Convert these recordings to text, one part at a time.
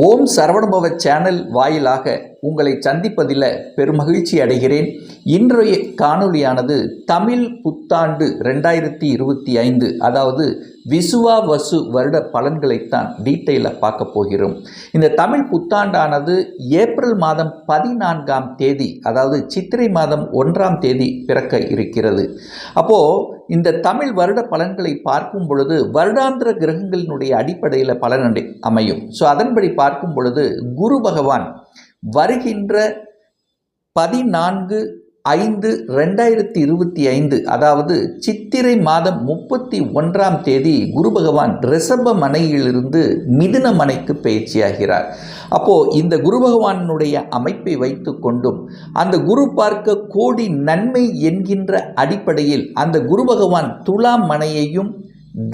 ஓம் Saravanabhava channel வாயிலாக உங்களை சந்திப்பதில் பெருமகிழ்ச்சி அடைகிறேன். இன்றைய காணொளியானது தமிழ் புத்தாண்டு 2025 அதாவது விசுவாவசு வருட பலன்களைத்தான் டீட்டெயிலாக பார்க்க போகிறோம். இந்த தமிழ் புத்தாண்டானது ஏப்ரல் மாதம் 14ஆம் தேதி அதாவது சித்திரை மாதம் 1ஆம் தேதி பிறக்க இருக்கிறது. அப்போது இந்த தமிழ் வருட பலன்களை பார்க்கும் பொழுது வருடாந்திர கிரகங்களினுடைய அடிப்படையில் பலன் அமையும். ஸோ அதன்படி பார்க்கும் பொழுது குரு பகவான் வருகின்ற 14/5/2025 அதாவது சித்திரை மாதம் 31ஆம் தேதி குரு பகவான் ரிஷப மனையிலிருந்து மிதுன மனைக்கு பயிற்சியாகிறார். அப்போது இந்த குரு பகவானுடைய அமைப்பை வைத்து கொண்டும் அந்த குரு பார்க்க கோடி நன்மை என்கின்ற அடிப்படையில் அந்த குரு பகவான் துலாம் மனையையும்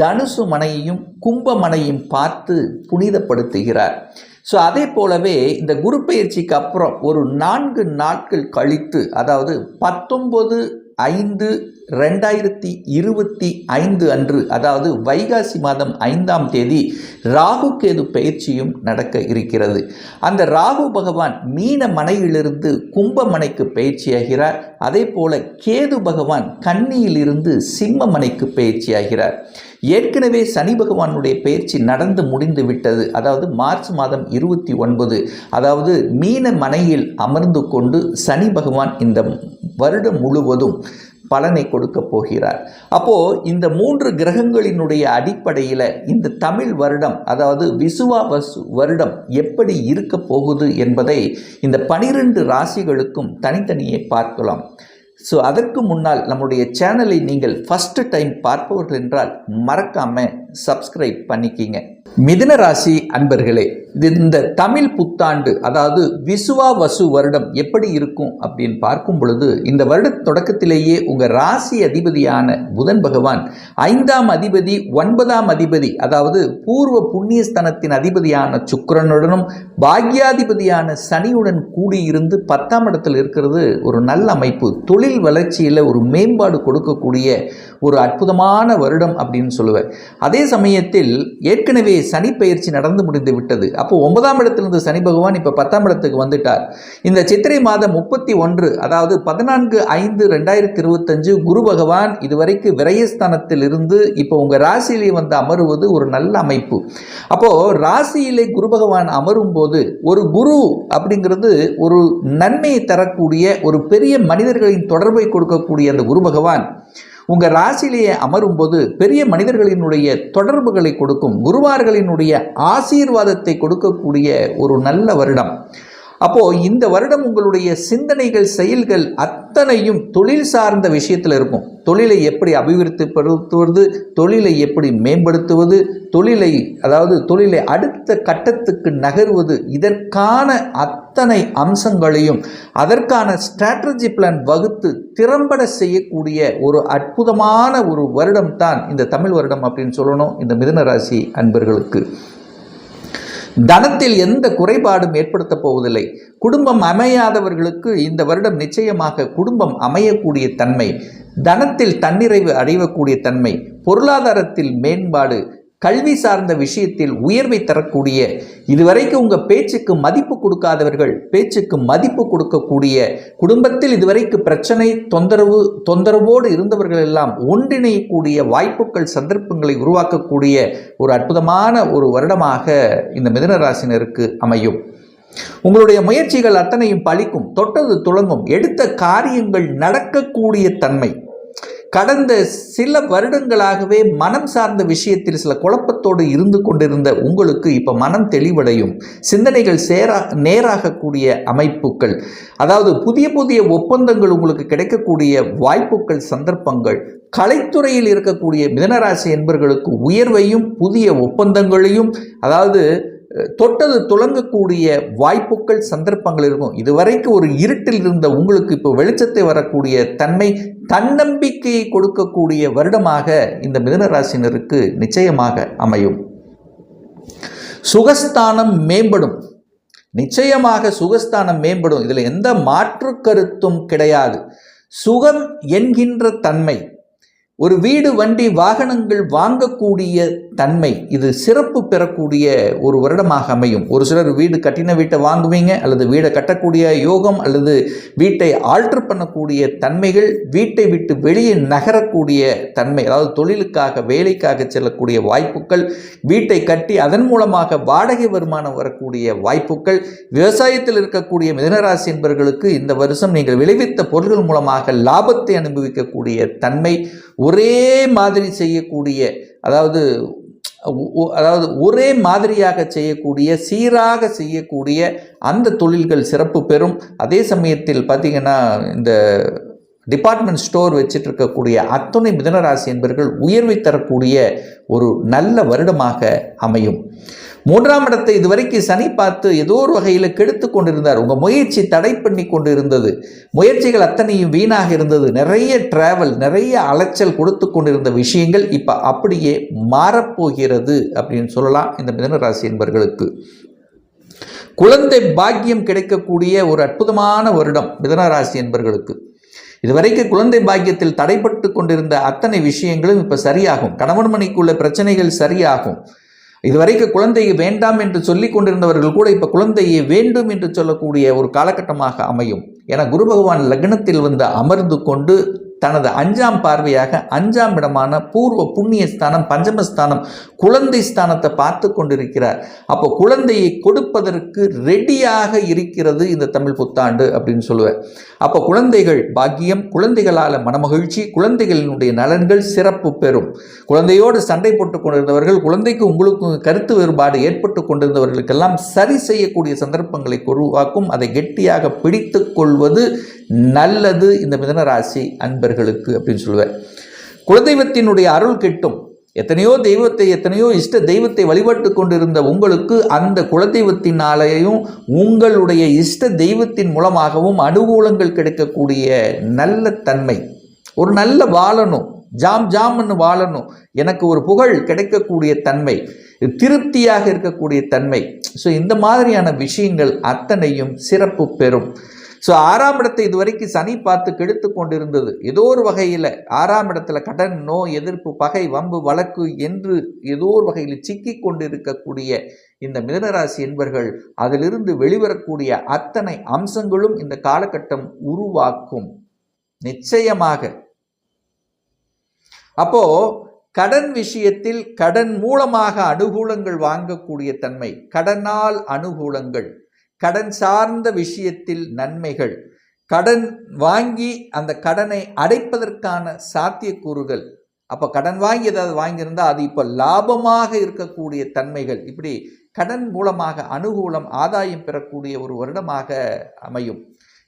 தனுசு மனையையும் கும்ப மனையும் பார்த்து புனிதப்படுத்துகிறார். ஸோ அதே போலவே இந்த குரு பயிற்சிக்கு அப்புறம் ஒரு 4 நாட்கள் கழித்து அதாவது 19/5/2025 அன்று அதாவது வைகாசி மாதம் 5ஆம் தேதி ராகு கேது பயிற்சியும் நடக்க இருக்கிறது. அந்த ராகு பகவான் மீன மனையிலிருந்து கும்ப மனைக்கு பயிற்சியாகிறார். அதே போல கேது பகவான் கன்னியிலிருந்து சிம்ம மனைக்கு பயிற்சியாகிறார். ஏற்கனவே சனி பகவானுடைய பயிற்சி நடந்து முடிந்து விட்டது. அதாவது மார்ச் மாதம் 29 அதாவது மீன மனையில் அமர்ந்து கொண்டு சனி பகவான் இந்த வருடம் முழுவதும் பலனை கொடுக்க போகிறார். அப்போது இந்த 3 கிரகங்களினுடைய அடிப்படையில் இந்த தமிழ் வருடம் அதாவது விசுவாவசு வருடம் எப்படி இருக்க போகுது என்பதை இந்த 12 ராசிகளுக்கும் தனித்தனியே பார்க்கலாம். ஸோ அதற்கு முன்னால் நம்முடைய சேனலை நீங்கள் ஃபஸ்ட்டு டைம் பார்ப்பவர்கள் என்றால் மறக்காமல் சப்ஸ்கிரைப் பண்ணிக்கிங்க. மிதுன ராசி அன்பர்களே, இந்த தமிழ் புத்தாண்டு அதாவது விசுவாவசு வருடம் எப்படி இருக்கும் அப்படின்னு பார்க்கும் பொழுது இந்த வருட தொடக்கத்திலேயே உங்கள் ராசி அதிபதியான புதன் பகவான் 5ஆம் அதிபதி 9ஆம் அதிபதி அதாவது பூர்வ புண்ணியஸ்தனத்தின் அதிபதியான சுக்கிரனுடனும் பாக்யாதிபதியான சனியுடன் கூடியிருந்து 10ஆம் இடத்தில் இருக்கிறது ஒரு நல்ல அமைப்பு. தொழில் வளர்ச்சியில் ஒரு மேம்பாடு கொடுக்கக்கூடிய ஒரு அற்புதமான வருடம் அப்படின்னு சொல்லுவேன். அதே சமயத்தில் ஏற்கனவே சனி பயிற்சி நடந்து முடிந்து விட்டது. அப்போ 9ஆம் இடத்திலிருந்து சனி பகவான் இப்போ 10ஆம் இடத்துக்கு வந்துட்டார். இந்த சித்திரை மாதம் 31 அதாவது 14/5/2025 குரு பகவான் இதுவரைக்கும் விரயஸ்தானத்தில் இருந்து இப்போ உங்கள் ராசியிலே வந்து அமருவது ஒரு நல்ல அமைப்பு. அப்போது ராசியிலே குரு பகவான் அமரும் போது ஒரு குரு அப்படிங்கிறது ஒரு நன்மையை தரக்கூடிய ஒரு பெரிய மனிதர்களின் தொடர்பை கொடுக்கக்கூடிய அந்த குரு பகவான் உங்கள் ராசியிலேயே அமரும்போது பெரிய மனிதர்களினுடைய தொடர்புகளை கொடுக்கும், குருவார்களினுடைய ஆசீர்வாதத்தை கொடுக்கக்கூடிய ஒரு நல்ல வருடம். அப்போது இந்த வருடம் உங்களுடைய சிந்தனைகள் செயல்கள் அத்தனையும் தொழில் சார்ந்த விஷயத்தில் இருக்கும். தொழிலை எப்படி அபிவிருத்திப்படுத்துவது, தொழிலை எப்படி மேம்படுத்துவது, தொழிலை அடுத்த கட்டத்துக்கு நகர்வது, இதற்கான அத்தனை அம்சங்களையும் அதற்கான ஸ்ட்ராட்டஜி பிளான் வகுத்து திறம்பட செய்யக்கூடிய ஒரு அற்புதமான ஒரு வருடம் தான் இந்த தமிழ் வருடம் அப்படின்னு சொல்லணும். இந்த மிதுன ராசி அன்பர்களுக்கு தனத்தில் எந்த குறைபாடும் ஏற்படுத்த போவதில்லை. குடும்பம் அமையாதவர்களுக்கு இந்த வருடம் நிச்சயமாக குடும்பம் அமையக்கூடிய தன்மை, தனத்தில் தன்னிறைவு அடையக்கூடிய தன்மை, பொருளாதாரத்தில் மேம்பாடு, கல்வி சார்ந்த விஷயத்தில் உயர்வை தரக்கூடிய, இதுவரைக்கும் உங்கள் பேச்சுக்கு மதிப்பு கொடுக்காதவர்கள் பேச்சுக்கு மதிப்பு கொடுக்கக்கூடிய, குடும்பத்தில் இதுவரைக்கும் பிரச்சனை தொந்தரவோடு இருந்தவர்கள் எல்லாம் ஒன்றிணையக்கூடிய வாய்ப்புகள் சந்தர்ப்பங்களை உருவாக்கக்கூடிய ஒரு அற்புதமான ஒரு வருடமாக இந்த மிதுன ராசினருக்கு அமையும். உங்களுடைய முயற்சிகள் அத்தனையும் பலிக்கும், தொட்டது துளங்கும், எடுத்த காரியங்கள் நடக்கக்கூடிய தன்மை. கடந்த சில வருடங்களாகவே மனம் சார்ந்த விஷயத்தில் சில குழப்பத்தோடு இருந்து கொண்டிருந்த உங்களுக்கு இப்போ மனம் தெளிவடையும், சிந்தனைகள் நேராகக்கூடிய அமைப்புகள், அதாவது புதிய புதிய ஒப்பந்தங்கள் உங்களுக்கு கிடைக்கக்கூடிய வாய்ப்புகள் சந்தர்ப்பங்கள், கலைத்துறையில் இருக்கக்கூடிய மிதுனராசி என்பவர்களுக்கு உயர்வையும் புதிய ஒப்பந்தங்களையும் அதாவது தொட்டது துளங்கக்கூடிய வாய்ப்புகள் சந்தர்ப்பங்கள் இருக்கும். இதுவரைக்கும் ஒரு இருட்டில் இருந்த உங்களுக்கு இப்போ வெளிச்சத்தை வரக்கூடிய தன்மை, தன்னம்பிக்கையை கொடுக்கக்கூடிய வருடமாக இந்த மிதுன ராசினருக்கு நிச்சயமாக அமையும். சுகஸ்தானம் மேம்படும், நிச்சயமாக சுகஸ்தானம் மேம்படும். இதில் எந்த மாற்று கருத்தும் கிடையாது. சுகம் என்கின்ற தன்மை, ஒரு வீடு வண்டி வாகனங்கள் வாங்கக்கூடிய தன்மை இது சிறப்பு பெறக்கூடிய ஒரு வருடமாக அமையும். ஒரு சிலர் வீடு கட்டின வீட்டை வாங்குவீங்க, அல்லது வீடை கட்டக்கூடிய யோகம், அல்லது வீட்டை ஆல்டர் பண்ணக்கூடிய தன்மைகள், வீட்டை விட்டு வெளியே நகரக்கூடிய தன்மை, அதாவது தொழிலுக்காக வேலைக்காக செல்லக்கூடிய வாய்ப்புகள், வீட்டை கட்டி அதன் மூலமாக வாடகை வருமானம் வரக்கூடிய வாய்ப்புகள், விவசாயத்தில் இருக்கக்கூடிய மிதுனராசி என்பவர்களுக்கு இந்த வருஷம் நீங்கள் விளைவித்த பொருள்கள் மூலமாக லாபத்தை அனுபவிக்கக்கூடிய தன்மை, ஒரே மாதிரி செய்யக்கூடிய அதாவது ஒரே மாதிரியாக செய்யக்கூடிய, சீராக செய்யக்கூடிய அந்த தொழில்கள் சிறப்பு பெறும். அதே சமயத்தில் பார்த்திங்கன்னா இந்த டிபார்ட்மெண்ட் ஸ்டோர் வச்சுட்டு இருக்கக்கூடிய அத்துணை மிதுனராசி என்பவர்கள் உயர்வை தரக்கூடிய ஒரு நல்ல வருடமாக அமையும். 3ஆம் இடத்தை இதுவரைக்கும் சனி பார்த்து ஏதோ ஒரு வகையில் கெடுத்து கொண்டிருந்தார். உங்கள் முயற்சி தடை பண்ணி கொண்டு இருந்தது. முயற்சிகள் அத்தனையும் வீணாக இருந்தது. நிறைய டிராவல், நிறைய அலைச்சல் கொடுத்து கொண்டிருந்த விஷயங்கள் இப்போ அப்படியே மாறப்போகிறது அப்படின்னு சொல்லலாம். இந்த மிதுனராசி என்பவர்களுக்கு குழந்தை பாக்கியம் கிடைக்கக்கூடிய ஒரு அற்புதமான வருடம் மிதுனராசி என்பவர்களுக்கு. இதுவரைக்கும் குழந்தை பாக்கியத்தில் தடைப்பட்டு கொண்டிருந்த அத்தனை விஷயங்களும் இப்போ சரியாகும். கணவன் மனைக்குள்ள பிரச்சனைகள் சரியாகும். இதுவரைக்கும் குழந்தையை வேண்டாம் என்று சொல்லி கொண்டிருந்தவர்கள் கூட இப்போ குழந்தையை வேண்டும் என்று சொல்லக்கூடிய ஒரு காலகட்டமாக அமையும். ஏன்னா குரு பகவான் லக்னத்தில் வந்து அமர்ந்து கொண்டு தனது 5ஆம் பார்வையாக 5ஆம் இடமான பூர்வ புண்ணிய ஸ்தானம், பஞ்சமஸ்தானம், குழந்தை ஸ்தானத்தை பார்த்து கொண்டிருக்கிறார். அப்போ குழந்தையை கொடுப்பதற்கு ரெடியாக இருக்கிறது இந்த தமிழ் புத்தாண்டு அப்படின்னு சொல்லுவேன். அப்போ குழந்தைகள் பாக்கியம், குழந்தைகளால் மனமகிழ்ச்சி, குழந்தைகளினுடைய நலன்கள் சிறப்பு பெறும். குழந்தையோடு சண்டை போட்டு கொண்டிருந்தவர்கள், குழந்தைக்கு உங்களுக்கும் கருத்து வேறுபாடு ஏற்பட்டு கொண்டிருந்தவர்களுக்கெல்லாம் சரி செய்யக்கூடிய சந்தர்ப்பங்களை உருவாக்கும். அதை கெட்டியாக பிடித்து கொள்வது நல்லது இந்த மிதுனராசி அன்பர்களுக்கு அப்படின்னு சொல்லுவேன். குலதெய்வத்தினுடைய அருள் கிட்டும். எத்தனையோ இஷ்ட தெய்வத்தை வழிபட்டு கொண்டிருந்த உங்களுக்கு அந்த குலதெய்வத்தினாலேயும் உங்களுடைய இஷ்ட தெய்வத்தின் மூலமாகவும் அனுகூலங்கள் கிடைக்கக்கூடிய நல்ல தன்மை. ஒரு நல்ல வாழணும், ஜாம்னு வாழணும், எனக்கு ஒரு புகழ் கிடைக்கக்கூடிய தன்மை, திருப்தியாக இருக்கக்கூடிய தன்மை. ஸோ இந்த மாதிரியான விஷயங்கள் அத்தனையும் சிறப்பு பெறும். ஸோ 6ஆம் இடத்தை இதுவரைக்கும் சனி பார்த்து கெடுத்து கொண்டிருந்தது. ஏதோ ஒரு வகையில் 6ஆம் இடத்துல கடன், நோய், எதிர்ப்பு, பகை, வம்பு, வழக்கு என்று ஏதோ ஒரு வகையில் சிக்கி கொண்டிருக்கக்கூடிய இந்த மிதுனராசி என்பவர்கள் அதிலிருந்து வெளிவரக்கூடிய அத்தனை அம்சங்களும் இந்த காலகட்டம் உருவாக்கும் நிச்சயமாக. அப்போ கடன் விஷயத்தில் கடன் மூலமாக அனுகூலங்கள் வாங்கக்கூடிய தன்மை, கடனால் அனுகூலங்கள், கடன் சார்ந்த விஷயத்தில் நன்மைகள், கடன் வாங்கி அந்த கடனை அடைப்பதற்கான சாத்தியக்கூறுகள். அப்போ கடன் வாங்கி ஏதாவது வாங்கியிருந்தால் அது இப்போ லாபமாக இருக்கக்கூடிய தன்மைகள். இப்படி கடன் மூலமாக அனுகூலம், ஆதாயம் பெறக்கூடிய ஒரு வருடமாக அமையும்.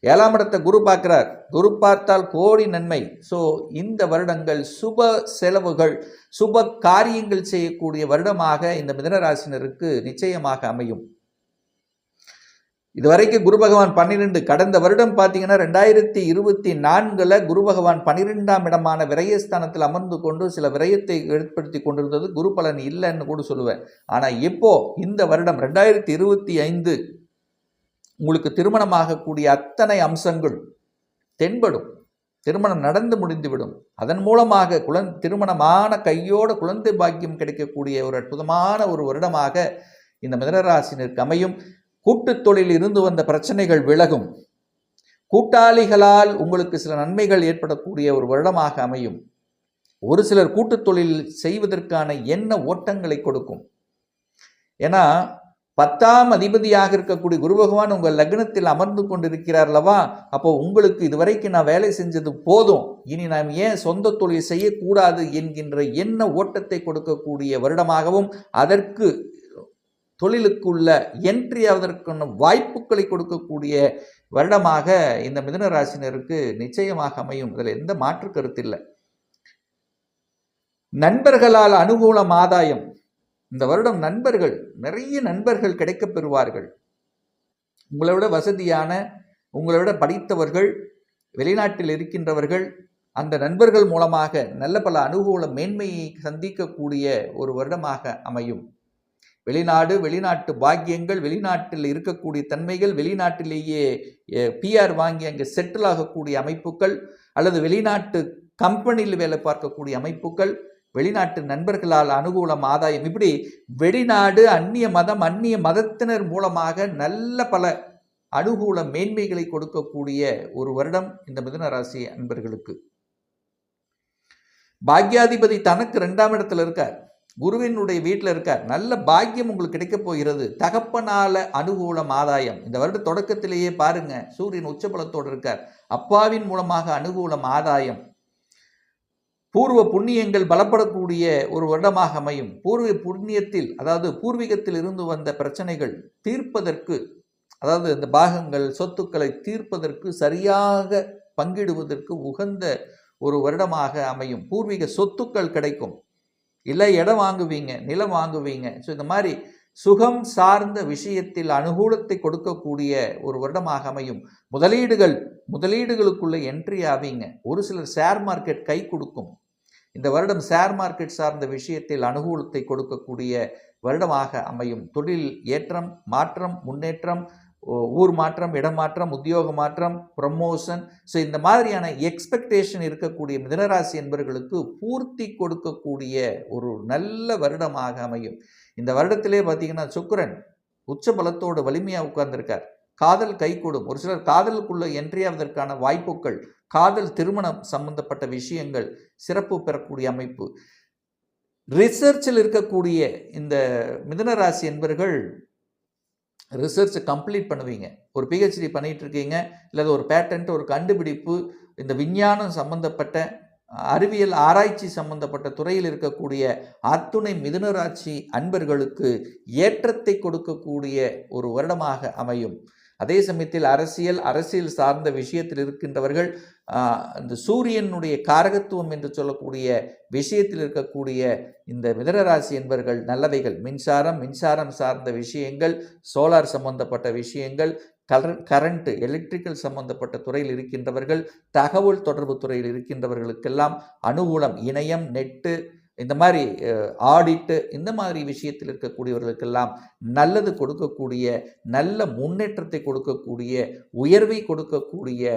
7ஆம் இடத்தை குரு பார்க்கிறார். குரு பார்த்தால் கோடி நன்மை. ஸோ இந்த வருடங்கள் சுப செலவுகள், சுப காரியங்கள் செய்யக்கூடிய வருடமாக இந்த மிதுனராசினருக்கு நிச்சயமாக அமையும். இதுவரைக்கும் குரு பகவான் 12, கடந்த வருடம் பார்த்தீங்கன்னா 2024 குரு பகவான் 12ஆம் இடமான விரயஸ்தானத்தில் அமர்ந்து கொண்டு சில விரயத்தை ஏற்படுத்தி கொண்டிருந்தது. குரு பலன் இல்லைன்னு கூட சொல்லுவேன். ஆனால் இப்போ இந்த வருடம் 2025 உங்களுக்கு திருமணமாகக்கூடிய அத்தனை அம்சங்கள் தென்படும். திருமணம் நடந்து முடிந்துவிடும். அதன் மூலமாக திருமணமான கையோடு குழந்தை பாக்கியம் கிடைக்கக்கூடிய ஒரு அற்புதமான ஒரு வருடமாக இந்த மிதுனராசினருக்கு அமையும். கூட்டுத் தொழிலில் இருந்து வந்த பிரச்சனைகள் விலகும். கூட்டாளிகளால் உங்களுக்கு சில நன்மைகள் ஏற்படக்கூடிய ஒரு வருடமாக அமையும். ஒரு சிலர் கூட்டுத் தொழில் செய்வதற்கான எண்ண ஓட்டங்களை கொடுக்கும். ஏன்னா 10ஆம் அதிபதியாக இருக்கக்கூடிய குரு பகவான் உங்கள் லக்னத்தில் அமர்ந்து கொண்டிருக்கிறார் அல்லவா. அப்போ உங்களுக்கு இதுவரைக்கும் நான் வேலை செஞ்சது போதும், இனி நாம் ஏன் சொந்த தொழில் செய்யக்கூடாது என்கின்ற எண்ண ஓட்டத்தை கொடுக்கக்கூடிய வருடமாகவும், அதற்கு தொழிலுக்குள்ள என்ட்ரி ஆவதற்கான வாய்ப்புகளை கொடுக்கக்கூடிய வருடமாக இந்த மிதுன ராசினருக்கு நிச்சயமாக அமையும். இதில் எந்த மாற்று கருத்து இல்லை. நண்பர்களால் அனுகூலம், ஆதாயம். இந்த வருடம் நண்பர்கள், நிறைய நண்பர்கள் கிடைக்கப் பெறுவார்கள். உங்களை விட வசதியான, உங்களை விட படித்தவர்கள், வெளிநாட்டில் இருக்கின்றவர்கள், அந்த நண்பர்கள் மூலமாக நல்ல பல அனுகூல மேன்மையை சந்திக்கக்கூடிய ஒரு வருடமாக அமையும். வெளிநாடு, வெளிநாட்டு பாக்கியங்கள், வெளிநாட்டில் இருக்கக்கூடிய தன்மைகள், வெளிநாட்டிலேயே பிஆர் வாங்கி அங்கே செட்டில் ஆகக்கூடிய அமைப்புகள், அல்லது வெளிநாட்டு கம்பெனியில் வேலை பார்க்கக்கூடிய அமைப்புகள், வெளிநாட்டு நண்பர்களால் அனுகூலம், ஆதாயம், இப்படி வெளிநாடு, அந்நிய மதம், அந்நிய மதத்தினர் மூலமாக நல்ல பல அனுகூல மேன்மைகளை கொடுக்கக்கூடிய ஒரு வருடம் இந்த மிதுன ராசி அன்பர்களுக்கு. பாக்யாதிபதி தனக்கு 2ஆம் இடத்துல இருக்கார், குருவினுடைய வீட்டில் இருக்கார். நல்ல பாக்கியம் உங்களுக்கு கிடைக்க போகிறது. தகப்பனால அனுகூலம், ஆதாயம். இந்த வருட தொடக்கத்திலேயே பாருங்க, சூரியன் உச்சபலத்தோடு இருக்கார். அப்பாவின் மூலமாக அனுகூலம், ஆதாயம். பூர்வ புண்ணியங்கள் பலப்படக்கூடிய ஒரு வருடமாக அமையும். பூர்வ புண்ணியத்தில், அதாவது பூர்வீகத்தில் இருந்து வந்த பிரச்சனைகள் தீர்ப்பதற்கு, அதாவது இந்த பாகங்கள் சொத்துக்களை தீர்ப்பதற்கு, சரியாக பங்கிடுவதற்கு உகந்த ஒரு வருடமாக அமையும். பூர்வீக சொத்துக்கள் கிடைக்கும், இல்லை இடம் வாங்குவீங்க, நிலம் வாங்குவீங்க. ஸோ இந்த மாதிரி சுகம் சார்ந்த விஷயத்தில் அனுகூலத்தை கொடுக்கக்கூடிய ஒரு வருடமாக அமையும். முதலீடுகளுக்குள்ள என்ட்ரி ஆவீங்க. ஒரு சிலர் ஷேர் மார்க்கெட் கை கொடுக்கும். இந்த வருடம் ஷேர் மார்க்கெட் சார்ந்த விஷயத்தில் அனுகூலத்தை கொடுக்கக்கூடிய வருடமாக அமையும். தொழில் ஏற்றம், மாற்றம், முன்னேற்றம், ஊர் மாற்றம், இடமாற்றம், உத்தியோக மாற்றம், ப்ரமோஷன். ஸோ இந்த மாதிரியான எக்ஸ்பெக்டேஷன் இருக்கக்கூடிய மிதுனராசி என்பவர்களுக்கு பூர்த்தி கொடுக்கக்கூடிய ஒரு நல்ல வருடமாக அமையும். இந்த வருடத்திலே பார்த்தீங்கன்னா சுக்கிரன் உச்ச பலத்தோடு வலிமையாக உட்கார்ந்திருக்கார். காதல் கைகூடும். ஒரு சிலர் காதலுக்குள்ள என்ட்ரி ஆவதற்கான வாய்ப்புகள், காதல் திருமணம் சம்பந்தப்பட்ட விஷயங்கள் சிறப்பு பெறக்கூடிய அமைப்பு. ரிசர்ச்சில் இருக்கக்கூடிய இந்த மிதுனராசி என்பவர்கள் ரிசர்ச்சை கம்ப்ளீட் பண்ணுவீங்க. ஒரு பிஹெச்டி பண்ணிகிட்டு இருக்கீங்க, இல்லை ஒரு பேட்டன்ட், ஒரு கண்டுபிடிப்பு, இந்த விஞ்ஞானம் சம்பந்தப்பட்ட அறிவியல் ஆராய்ச்சி சம்பந்தப்பட்ட துறையில் இருக்கக்கூடிய அத்துணை மிதுனராசி அன்பர்களுக்கு ஏற்றத்தை கொடுக்கக்கூடிய ஒரு வருடமாக அமையும். அதே சமயத்தில் அரசியல் சார்ந்த விஷயத்தில் இருக்கின்றவர்கள், இந்த சூரியனுடைய காரகத்துவம் என்று சொல்லக்கூடிய விஷயத்தில் இருக்கக்கூடிய இந்த மிதுனராசி என்பவர்கள் நல்லவைகள், மின்சாரம் சார்ந்த விஷயங்கள், சோலார் சம்பந்தப்பட்ட விஷயங்கள், கரண்ட், எலக்ட்ரிக்கல் சம்பந்தப்பட்ட துறையில் இருக்கின்றவர்கள், தகவல் தொடர்பு துறையில் இருக்கின்றவர்களுக்கெல்லாம் அனுகூலம். இணையம், நெட்டு, இந்த மாதிரி ஆடிட்டு, இந்த மாதிரி விஷயத்தில் இருக்கக்கூடியவர்களுக்கெல்லாம் நல்லது கொடுக்கக்கூடிய, நல்ல முன்னேற்றத்தை கொடுக்கக்கூடிய, உயர்வை கொடுக்கக்கூடிய,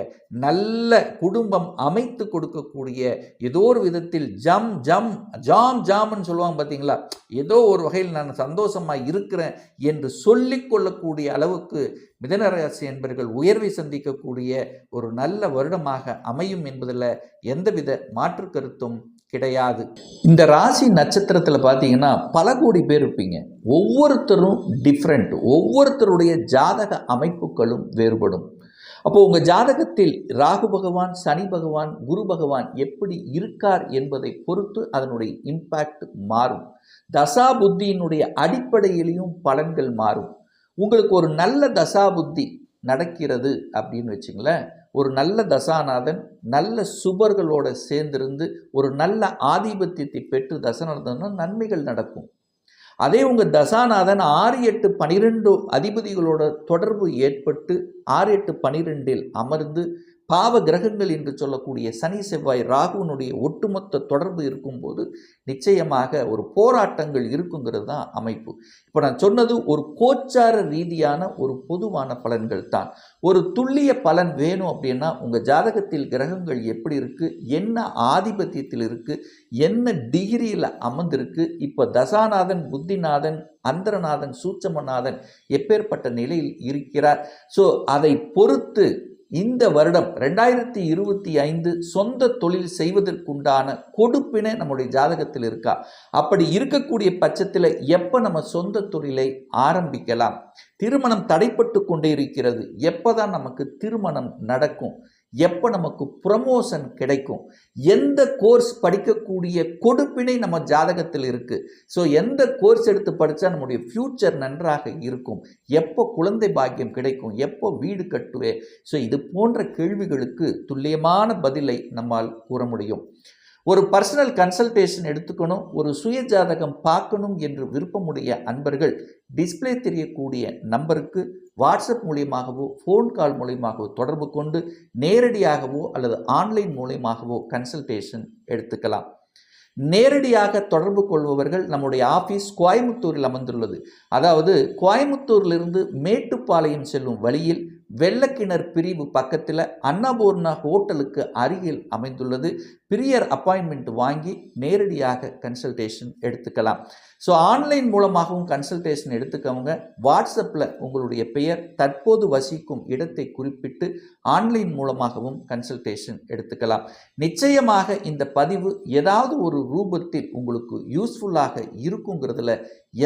நல்ல குடும்பம் அமைத்து கொடுக்கக்கூடிய, ஏதோ ஒரு விதத்தில் ஜாம்னு சொல்லுவாங்க பார்த்தீங்களா, ஏதோ ஒரு வகையில் நான் சந்தோஷமாக இருக்கிறேன் என்று சொல்லிக் கொள்ளக்கூடிய அளவுக்கு மிதுனராசி என்பவர்கள் உயர்வை சந்திக்கக்கூடிய ஒரு நல்ல வருடமாக அமையும் என்பதில் எந்தவித மாற்று கருத்தும் கிடையாது. இந்த ராசி நட்சத்திரத்தில் பார்த்தீங்கன்னா பல கோடி பேர் இருப்பீங்க. ஒவ்வொருத்தரும் டிஃப்ரெண்ட். ஒவ்வொருத்தருடைய ஜாதக அமைப்புகளும் வேறுபடும். அப்போ உங்கள் ஜாதகத்தில் ராகு பகவான், சனி பகவான், குரு பகவான் எப்படி இருக்கார் என்பதை பொறுத்து அதனுடைய இம்பேக்ட் மாறும். தசா புத்தியினுடைய அடிப்படையிலையும் பலன்கள் மாறும். உங்களுக்கு ஒரு நல்ல தசா புத்தி நடக்கிறது அப்படின்னு வச்சுங்களேன், ஒரு நல்ல தசாநாதன் நல்ல சுபர்களோடு சேர்ந்திருந்து ஒரு நல்ல ஆதிபத்தியத்தை பெற்று தசநாதன்னா நன்மைகள் நடக்கும். அதே உங்கள் தசாநாதன் 6, 8, 12 அதிபதிகளோட தொடர்பு ஏற்பட்டு 6, 8, 12 அமர்ந்து பாவ கிரகங்கள் என்று சொல்லக்கூடிய சனி, செவ்வாய், ராகுனுடைய ஒட்டுமொத்த தொடர்பு இருக்கும்போது நிச்சயமாக ஒரு போராட்டங்கள் இருக்குங்கிறது தான் அமைப்பு. இப்போ நான் சொன்னது ஒரு கோச்சார ரீதியான ஒரு பொதுவான பலன்கள் தான். ஒரு துல்லிய பலன் வேணும் அப்படின்னா உங்கள் ஜாதகத்தில் கிரகங்கள் எப்படி இருக்குது, என்ன ஆதிபத்தியத்தில் இருக்குது, என்ன டிகிரியில் அமர்ந்திருக்கு, இப்போ தசாநாதன், புத்திநாதன், அந்தரநாதன், சூட்சமநாதன் எப்பேற்பட்ட நிலையில் இருக்கிறார். ஸோ அதை பொறுத்து இந்த வருடம் 2025 சொந்த தொழில் செய்வதற்குண்டான கொடுப்பினை நம்முடைய ஜாதகத்தில் இருக்கா? அப்படி இருக்கக்கூடிய பட்சத்தில் எப்போ நம்ம சொந்த தொழிலை ஆரம்பிக்கலாம்? திருமணம் தடைப்பட்டு கொண்டே இருக்கிறது, எப்போதான் நமக்கு திருமணம் நடக்கும்? எப்போ நமக்கு ப்ரமோஷன் கிடைக்கும்? எந்த கோர்ஸ் படிக்கக்கூடிய கொடுப்பினை நம்ம ஜாதகத்தில் இருக்குது. ஸோ எந்த கோர்ஸ் எடுத்து படித்தா நம்முடைய ஃப்யூச்சர் நன்றாக இருக்கும்? எப்போ குழந்தை பாக்கியம் கிடைக்கும்? எப்போ வீடு கட்டுவே? ஸோ இது போன்ற கேள்விகளுக்கு துல்லியமான பதிலை நம்மால் கூற முடியும். ஒரு பர்சனல் கன்சல்டேஷன் எடுத்துக்கணும், ஒரு சுய ஜாதகம் பார்க்கணும் என்று விருப்பமுடைய அன்பர்கள் டிஸ்பிளே தெரியக்கூடிய நம்பருக்கு வாட்ஸ்அப் மூலியமாகவோ ஃபோன் கால் மூலியமாகவோ தொடர்பு கொண்டு நேரடியாகவோ அல்லது ஆன்லைன் மூலியமாகவோ கன்சல்டேஷன் எடுத்துக்கலாம். நேரடியாக தொடர்பு கொள்பவர்கள் நம்முடைய ஆஃபீஸ் கோயம்புத்தூரில் அமர்ந்துள்ளது. அதாவது கோயம்புத்தூரிலிருந்து மேட்டுப்பாளையம் செல்லும் வழியில் வெள்ளக்கிணர் பிரிவு பக்கத்தில் அன்னபூர்ணா ஹோட்டலுக்கு அருகில் அமைந்துள்ளது. பிரியர் அப்பாயின்மெண்ட் வாங்கி நேரடியாக கன்சல்டேஷன் எடுத்துக்கலாம். ஸோ ஆன்லைன் மூலமாகவும் கன்சல்டேஷன் எடுத்துக்கவங்க வாட்ஸ்அப்பில் உங்களுடைய பெயர், தற்போது வசிக்கும் இடத்தை குறிப்பிட்டு ஆன்லைன் மூலமாகவும் கன்சல்டேஷன் எடுத்துக்கலாம். நிச்சயமாக இந்த பதிவு ஏதாவது ஒரு ரூபத்தில் உங்களுக்கு யூஸ்ஃபுல்லாக இருக்குங்கிறதுல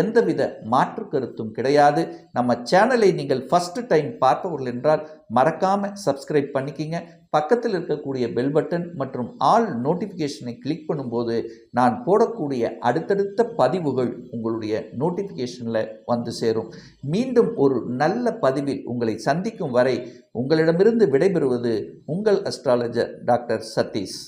எந்தவித மாற்று கருத்தும் கிடையாது. நம்ம சேனலை நீங்கள் ஃபர்ஸ்ட் டைம் பார்ப்பவர்கள் என்றால் மறக்காமல் சப்ஸ்கிரைப் பண்ணிக்கிங்க. பக்கத்தில் இருக்கக்கூடிய பெல் பட்டன் மற்றும் ஆல் நோட்டிஃபிகேஷனை கிளிக் பண்ணும்போது நான் போடக்கூடிய அடுத்தடுத்த பதிவுகள் உங்களுடைய நோட்டிஃபிகேஷனில் வந்து சேரும். மீண்டும் ஒரு நல்ல பதிவில் உங்களை சந்திக்கும் வரை உங்களிடமிருந்து விடைபெறுவது உங்கள் அஸ்ட்ராலஜர் டாக்டர் சதீஷ்.